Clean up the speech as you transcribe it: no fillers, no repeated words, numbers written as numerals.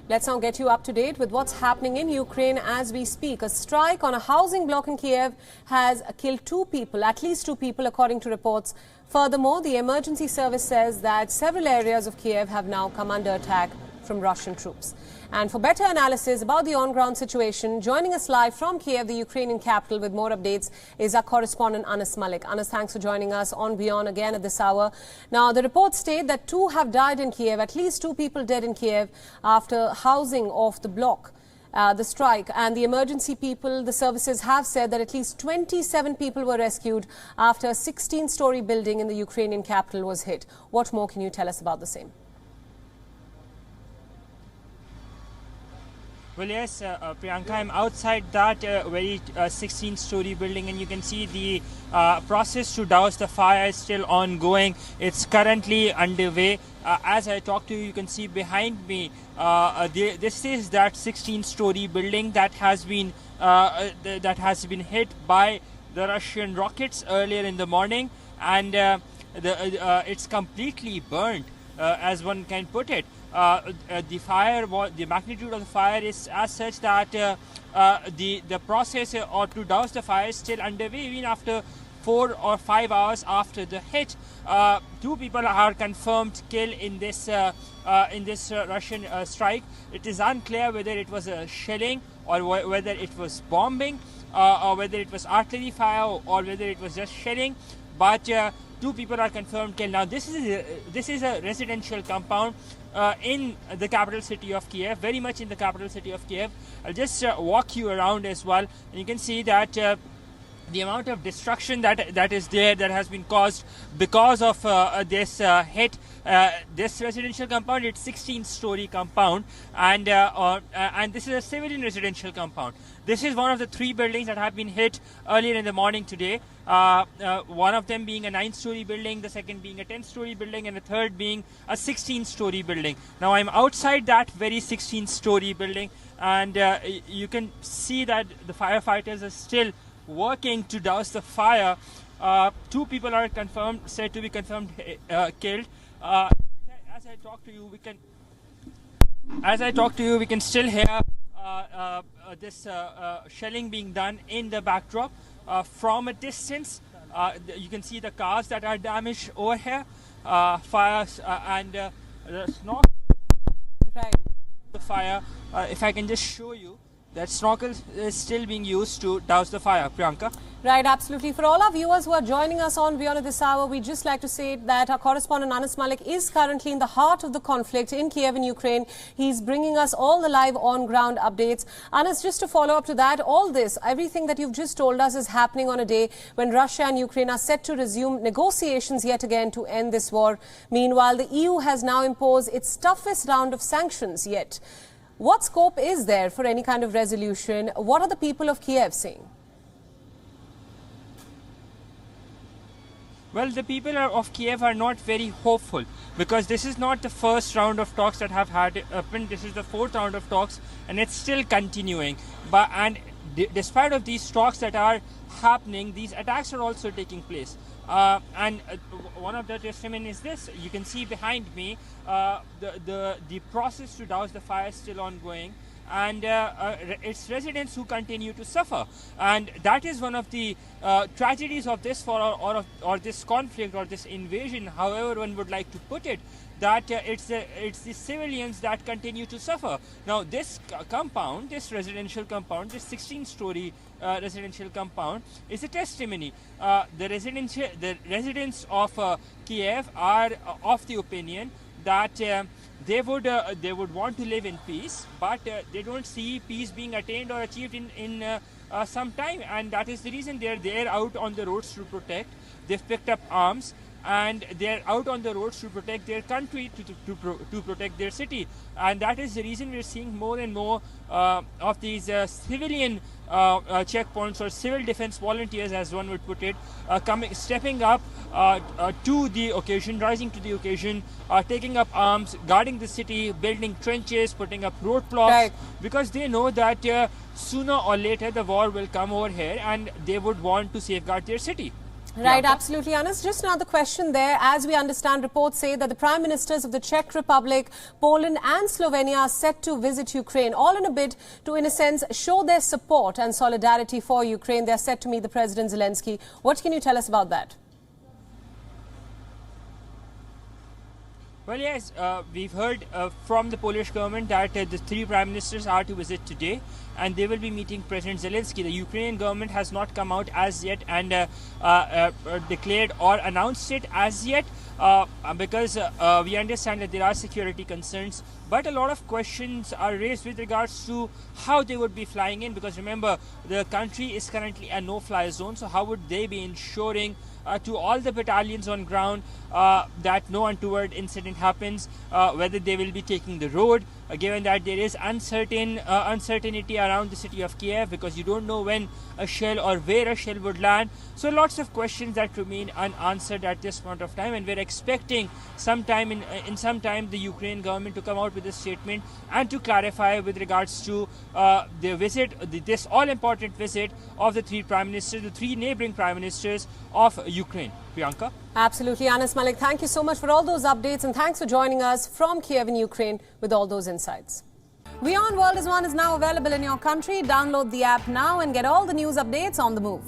Let's now get you up to date with what's happening in Ukraine as we speak. A strike on a housing block in Kiev has killed at least two people, according to reports. Furthermore, the emergency service says that several areas of Kiev have now come under attack from Russian troops. And for better analysis about the on-ground situation, joining us live from Kiev, the Ukrainian capital, with more updates is our correspondent Anas Malik. Anas, thanks for joining us on Beyond again at this hour. Now, the reports state that two have died in Kiev, at least two people dead in Kiev after housing off the block. The strike and the emergency people, the services have said that at least 27 people were rescued after a 16-story building in the Ukrainian capital was hit. What more can you tell us about the same? Well, yes, Priyanka, I'm outside that very 16-story building, and you can see the process to douse the fire is still ongoing. It's currently underway. As I talk to you, you can see behind me, this is that 16-story building that has been hit by the Russian rockets earlier in the morning, and it's completely burnt, as one can put it. The magnitude of the fire is as such that the process to douse the fire is still underway even after 4 or 5 hours after the hit. Two people are confirmed killed in this Russian strike. It is unclear whether it was a shelling or whether it was bombing or whether it was artillery fire or whether it was just shelling. But two people are confirmed killed. Now, this is a residential compound in the capital city of Kiev, very much in the capital city of Kiev. I'll just walk you around as well, and you can see that the amount of destruction that is there, that has been caused because of this hit. This residential compound, it's 16-story compound, and this is a civilian residential compound. This is one of the 3 buildings that have been hit earlier in the morning today. One of them being a 9-story building, the second being a 10-story building, and the third being a 16-story building. Now, I'm outside that very 16-story building, and you can see that the firefighters are still working to douse the fire. 2 people are said to be confirmed killed. As I talk to you, we can still hear this shelling being done in the backdrop. From a distance, you can see the cars that are damaged over here, fires and the snorkel. Right. The fire. If I can just show you, that snorkel is still being used to douse the fire. Priyanka? Right, absolutely. For all our viewers who are joining us on Beyond this hour, we'd just like to say that our correspondent Anas Malik is currently in the heart of the conflict in Kiev in Ukraine. He's bringing us all the live on-ground updates. Anas, just to follow up to that, everything that you've just told us is happening on a day when Russia and Ukraine are set to resume negotiations yet again to end this war. Meanwhile, the EU has now imposed its toughest round of sanctions yet. What scope is there for any kind of resolution? What are the people of Kiev saying? Well, the people of Kiev are not very hopeful, because this is not the first round of talks that have happened. This is the 4th round of talks, and it's still continuing. Despite of these talks that are happening, these attacks are also taking place. One of the testimony is this. You can see behind me, the process to douse the fire is still ongoing, and it's residents who continue to suffer. And that is one of the tragedies of this or this conflict or this invasion, however one would like to put it, that it's the civilians that continue to suffer. Now, this compound, this residential compound, this 16-story residential compound is a testimony. The residents of Kiev are of the opinion that they would want to live in peace, but they don't see peace being attained or achieved in some time, and that is the reason they're out on the roads to protect. They've picked up arms, and they're out on the roads to protect their country, to protect their city. And that is the reason we're seeing more and more of these civilian checkpoints or civil defense volunteers, as one would put it, stepping up to the occasion, rising to the occasion, taking up arms, guarding the city, building trenches, putting up roadblocks, right, because they know that sooner or later the war will come over here, and they would want to safeguard their city. Right, absolutely, Anas. Just another question there. As we understand, reports say that the Prime Ministers of the Czech Republic, Poland and Slovenia are set to visit Ukraine, all in a bid to, in a sense, show their support and solidarity for Ukraine. They are set to meet the President Zelensky. What can you tell us about that? Well, yes, we've heard from the Polish government that the three prime ministers are to visit today, and they will be meeting President Zelensky. The Ukrainian government has not come out as yet and declared or announced it as yet because we understand that there are security concerns. But a lot of questions are raised with regards to how they would be flying in, because remember, the country is currently a no-fly zone. So how would they be ensuring to all the battalions on ground that no untoward incident happens, whether they will be taking the road, given that there is uncertainty around the city of Kiev, because you don't know when a shell or where a shell would land. So lots of questions that remain unanswered at this point of time, and we're expecting sometime in some time the Ukrainian government to come out with a statement and to clarify with regards to the visit, this all-important visit of the three neighboring prime ministers of Ukraine. Priyanka? Absolutely, Anas Malik. Thank you so much for all those updates, and thanks for joining us from Kiev in Ukraine with all those insights. WION World is One is now available in your country. Download the app now and get all the news updates on the move.